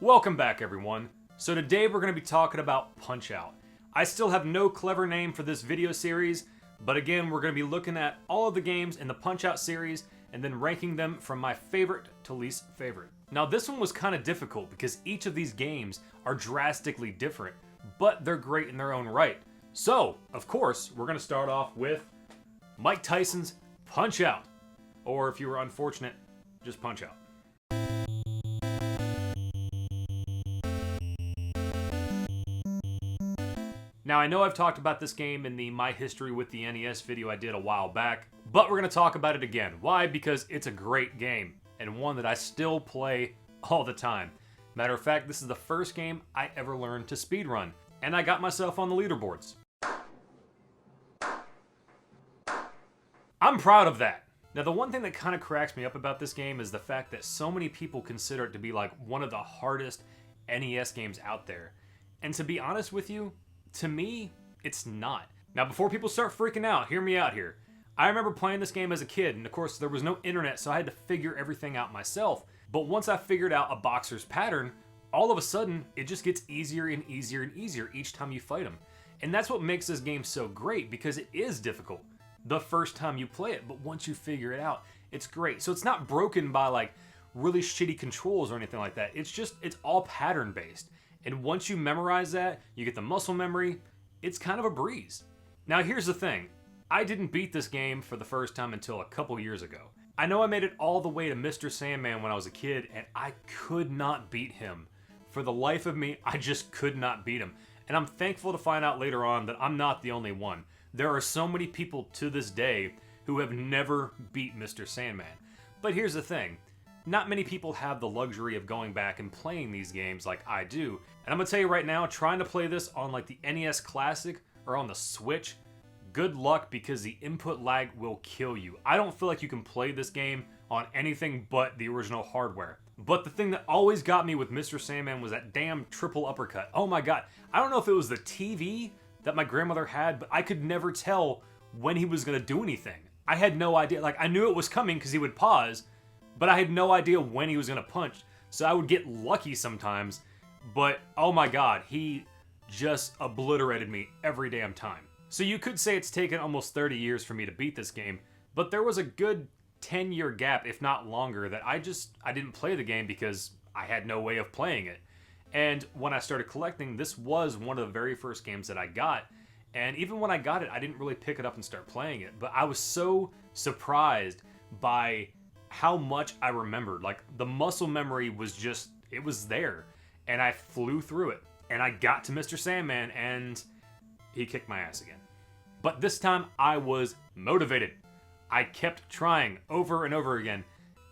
Welcome back, everyone. So today we're going to be talking about Punch-Out. I still have no clever name for this video series, but again, we're going to be looking at all of the games in the Punch-Out series and then ranking them from my favorite to least favorite. Now this one was kind of difficult because each of these games are drastically different, but they're great in their own right. So, of course, we're going to start off with Mike Tyson's Punch-Out. Or if you were unfortunate, just Punch-Out. Now, I know I've talked about this game in the My History with the NES video I did a while back, but we're going to talk about it again. Why? Because it's a great game, and one that I still play all the time. Matter of fact, this is the first game I ever learned to speedrun, and I got myself on the leaderboards. I'm proud of that. Now, the one thing that kind of cracks me up about this game is the fact that so many people consider it to be like one of the hardest NES games out there. And to be honest with you, to me, it's not. Now, before people start freaking out, hear me out here. I remember playing this game as a kid, and of course, there was no internet, so I had to figure everything out myself. But once I figured out a boxer's pattern, all of a sudden, it just gets easier and easier and easier each time you fight him. And that's what makes this game so great, because it is difficult the first time you play it, but once you figure it out, it's great. So it's not broken by like really shitty controls or anything like that. It's all pattern based. And once you memorize that, you get the muscle memory, it's kind of a breeze. Now here's the thing, I didn't beat this game for the first time until a couple years ago. I know I made it all the way to Mr. Sandman when I was a kid, and I could not beat him. For the life of me, I just could not beat him. And I'm thankful to find out later on that I'm not the only one. There are so many people to this day who have never beat Mr. Sandman. But here's the thing, not many people have the luxury of going back and playing these games like I do. And I'm gonna tell you right now, trying to play this on like the NES Classic or on the Switch, good luck, because the input lag will kill you. I don't feel like you can play this game on anything but the original hardware. But the thing that always got me with Mr. Sandman was that damn triple uppercut. Oh my god, I don't know if it was the TV that my grandmother had, but I could never tell when he was gonna do anything. I had no idea. Like, I knew it was coming because he would pause, but I had no idea when he was gonna punch. So I would get lucky sometimes, but oh my god, he just obliterated me every damn time. So you could say it's taken almost 30 years for me to beat this game, but there was a good 10-year gap, if not longer, that I didn't play the game because I had no way of playing it. And when I started collecting, this was one of the very first games that I got. And even when I got it, I didn't really pick it up and start playing it. But I was so surprised by how much I remembered. Like, the muscle memory was just, it was there. And I flew through it. And I got to Mr. Sandman, and he kicked my ass again. But this time, I was motivated. I kept trying over and over again,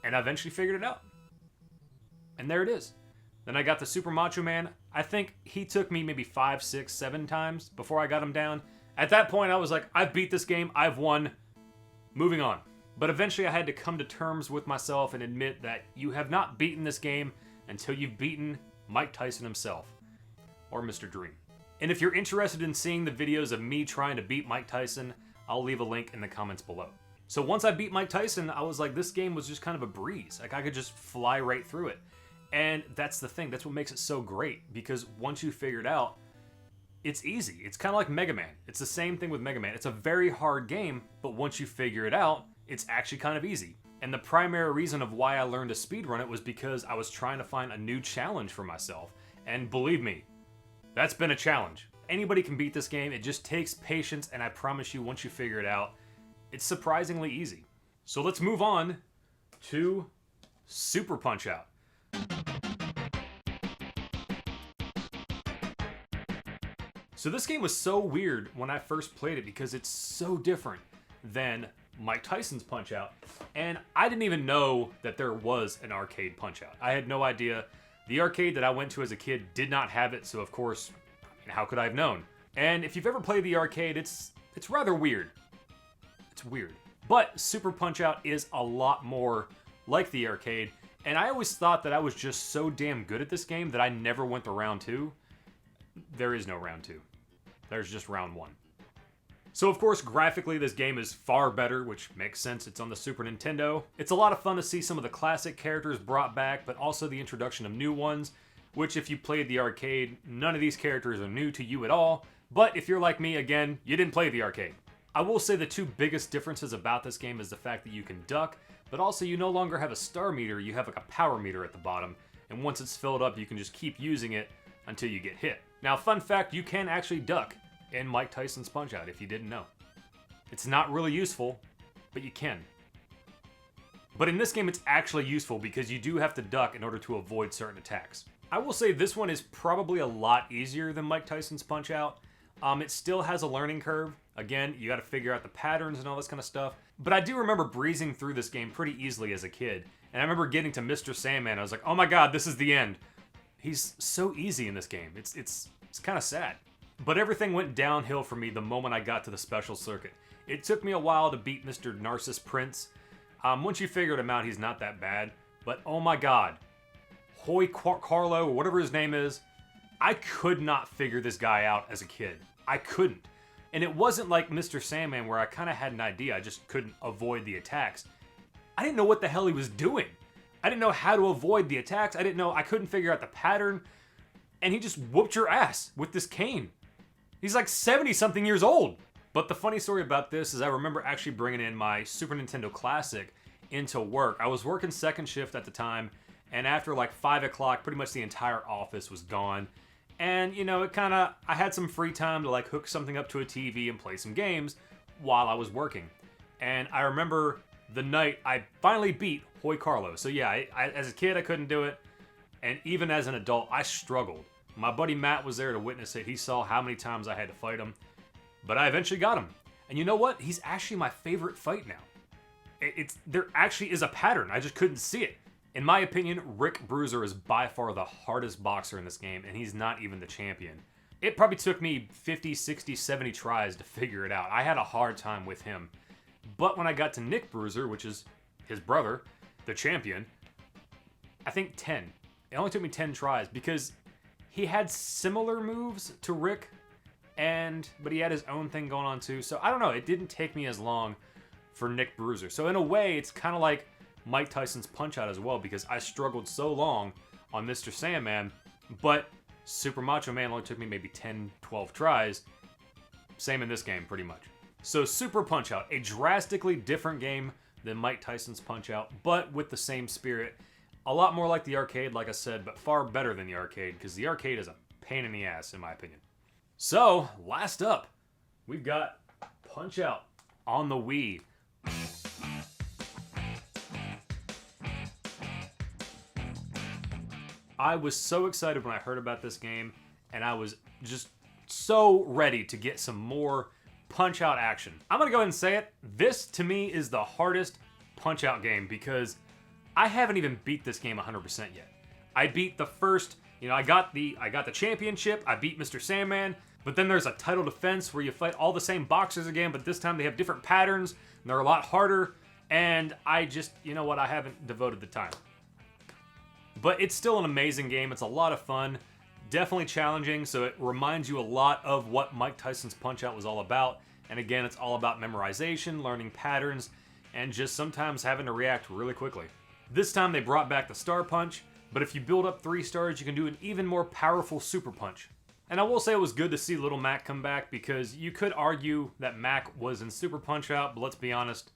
and I eventually figured it out. And there it is. Then I got the Super Macho Man. I think he took me maybe 5, 6, 7 times before I got him down. At that point, I was like, I've beat this game, I've won, moving on. But eventually I had to come to terms with myself and admit that you have not beaten this game until you've beaten Mike Tyson himself, or Mr. Dream. And if you're interested in seeing the videos of me trying to beat Mike Tyson, I'll leave a link in the comments below. So once I beat Mike Tyson, I was like, this game was just kind of a breeze. Like, I could just fly right through it. And that's the thing, that's what makes it so great, because once you figure it out, it's easy. It's kind of like Mega Man. It's the same thing with Mega Man. It's a very hard game, but once you figure it out, it's actually kind of easy. And the primary reason of why I learned to speedrun it was because I was trying to find a new challenge for myself. And believe me, that's been a challenge. Anybody can beat this game, it just takes patience, and I promise you, once you figure it out, it's surprisingly easy. So let's move on to Super Punch-Out. So this game was so weird when I first played it because it's so different than Mike Tyson's Punch-Out. And I didn't even know that there was an arcade Punch-Out. I had no idea. The arcade that I went to as a kid did not have it, so of course, how could I have known? And if you've ever played the arcade, it's rather weird. It's weird. But Super Punch-Out is a lot more like the arcade, and I always thought that I was just so damn good at this game that I never went to round 2. There is no round 2. There's just round 1. So of course, graphically, this game is far better, which makes sense. It's on the Super Nintendo. It's a lot of fun to see some of the classic characters brought back, but also the introduction of new ones. which if you played the arcade, none of these characters are new to you at all. But if you're like me, again, you didn't play the arcade. I will say the two biggest differences about this game is the fact that you can duck, but also you no longer have a star meter, you have like a power meter at the bottom, and once it's filled up, you can just keep using it until you get hit. Now, fun fact, you can actually duck in Mike Tyson's Punch-Out if you didn't know. It's not really useful, but you can. But in this game, it's actually useful because you do have to duck in order to avoid certain attacks. I will say this one is probably a lot easier than Mike Tyson's Punch-Out. It still has a learning curve. Again, you got to figure out the patterns and all this kind of stuff. But I do remember breezing through this game pretty easily as a kid. And I remember getting to Mr. Sandman. I was like, oh my god, this is the end. He's so easy in this game. It's kind of sad. But everything went downhill for me the moment I got to the special circuit. It took me a while to beat Mr. Narcissus Prince. Once you figured him out, he's not that bad. But oh my god. Carlo, or whatever his name is, I could not figure this guy out as a kid. I couldn't. And it wasn't like Mr. Sandman where I kind of had an idea, I just couldn't avoid the attacks. I didn't know what the hell he was doing. I didn't know how to avoid the attacks. I couldn't figure out the pattern. And he just whooped your ass with this cane. He's like 70-something years old. But the funny story about this is I remember actually bringing in my Super Nintendo Classic into work. I was working second shift at the time, and after like 5 o'clock, pretty much the entire office was gone. And, I had some free time to like hook something up to a TV and play some games while I was working. And I remember the night I finally beat Hoy Carlo. So yeah, I as a kid, I couldn't do it. And even as an adult, I struggled. My buddy Matt was there to witness it. He saw how many times I had to fight him. But I eventually got him. And you know what? He's actually my favorite fight now. There actually is a pattern. I just couldn't see it. In my opinion, Rick Bruiser is by far the hardest boxer in this game, and he's not even the champion. It probably took me 50, 60, 70 tries to figure it out. I had a hard time with him. But when I got to Nick Bruiser, which is his brother, the champion, I think 10. It only took me 10 tries because he had similar moves to Rick, but he had his own thing going on too. So I don't know, it didn't take me as long for Nick Bruiser. So in a way, it's kind of like Mike Tyson's Punch-Out as well, because I struggled so long on Mr. Sandman, but Super Macho Man only took me maybe 10, 12 tries. Same in this game, pretty much. So Super Punch-Out, a drastically different game than Mike Tyson's Punch-Out, but with the same spirit. A lot more like the arcade, like I said, but far better than the arcade, because the arcade is a pain in the ass, in my opinion. So, last up, we've got Punch-Out on the Wii. I was so excited when I heard about this game, and I was just so ready to get some more Punch-Out action. I'm gonna go ahead and say it. This, to me, is the hardest Punch-Out game because I haven't even beat this game 100% yet. I beat the first, I got the championship, I beat Mr. Sandman, but then there's a title defense where you fight all the same boxers again, but this time they have different patterns, and they're a lot harder, and I just, I haven't devoted the time. But it's still an amazing game. It's a lot of fun, definitely challenging, so it reminds you a lot of what Mike Tyson's Punch-Out was all about. And again, it's all about memorization, learning patterns, and just sometimes having to react really quickly. This time they brought back the Star Punch, but if you build up 3 stars, you can do an even more powerful Super Punch. And I will say it was good to see Little Mac come back, because you could argue that Mac was in Super Punch-Out, but let's be honest,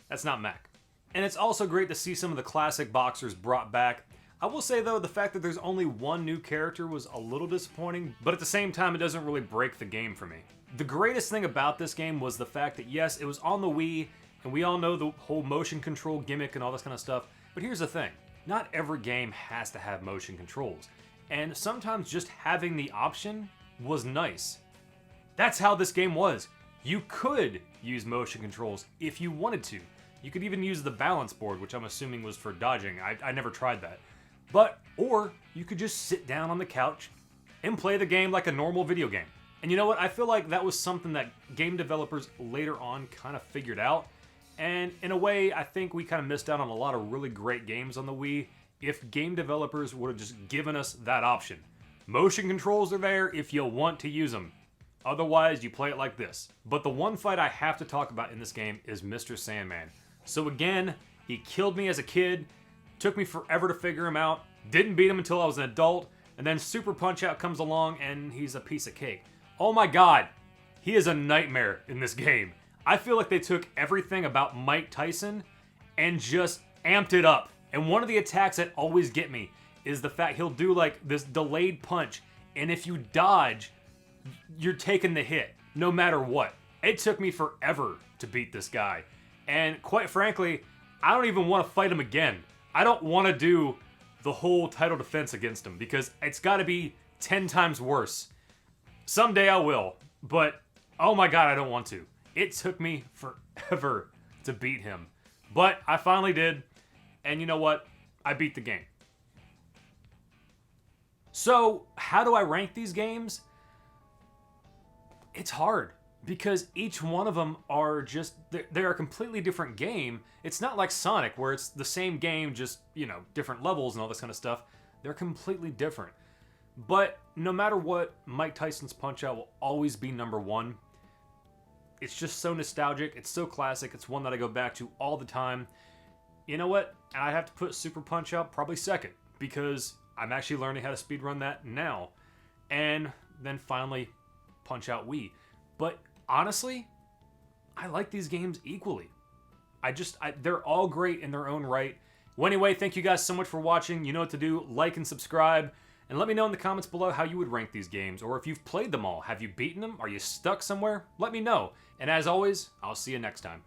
that's not Mac. And it's also great to see some of the classic boxers brought back. I will say though, the fact that there's only one new character was a little disappointing, but at the same time, it doesn't really break the game for me. The greatest thing about this game was the fact that yes, it was on the Wii, and we all know the whole motion control gimmick and all this kind of stuff, but here's the thing. Not every game has to have motion controls, and sometimes just having the option was nice. That's how this game was. You could use motion controls if you wanted to. You could even use the balance board, which I'm assuming was for dodging. I never tried that. Or you could just sit down on the couch and play the game like a normal video game. And you know what? I feel like that was something that game developers later on kind of figured out. And in a way, I think we kind of missed out on a lot of really great games on the Wii if game developers would have just given us that option. Motion controls are there if you want to use them. Otherwise, you play it like this. But the one fight I have to talk about in this game is Mr. Sandman. So again, he killed me as a kid. Took me forever to figure him out. Didn't beat him until I was an adult. And then Super Punch-Out comes along, and he's a piece of cake. Oh my god, he is a nightmare in this game. I feel like they took everything about Mike Tyson and just amped it up. And one of the attacks that always get me is the fact he'll do like this delayed punch, and if you dodge, you're taking the hit, no matter what. It took me forever to beat this guy. And quite frankly, I don't even want to fight him again. I don't want to do the whole title defense against him because it's got to be 10 times worse. Someday I will, but oh my god, I don't want to. It took me forever to beat him. But I finally did, and you know what? I beat the game. So, how do I rank these games? It's hard, because each one of them are just, they're a completely different game. It's not like Sonic, where it's the same game, just, you know, different levels and all this kind of stuff. They're completely different. But no matter what, Mike Tyson's Punch-Out will always be number one. It's just so nostalgic. It's so classic. It's one that I go back to all the time. You know what? I have to put Super Punch-Out probably second, because I'm actually learning how to speedrun that now. And then finally, Punch-Out Wii. But honestly, I like these games equally. They're all great in their own right. Well, anyway, thank you guys so much for watching. You know what to do. Like and subscribe. And let me know in the comments below how you would rank these games, or if you've played them all. Have you beaten them? Are you stuck somewhere? Let me know. And as always, I'll see you next time.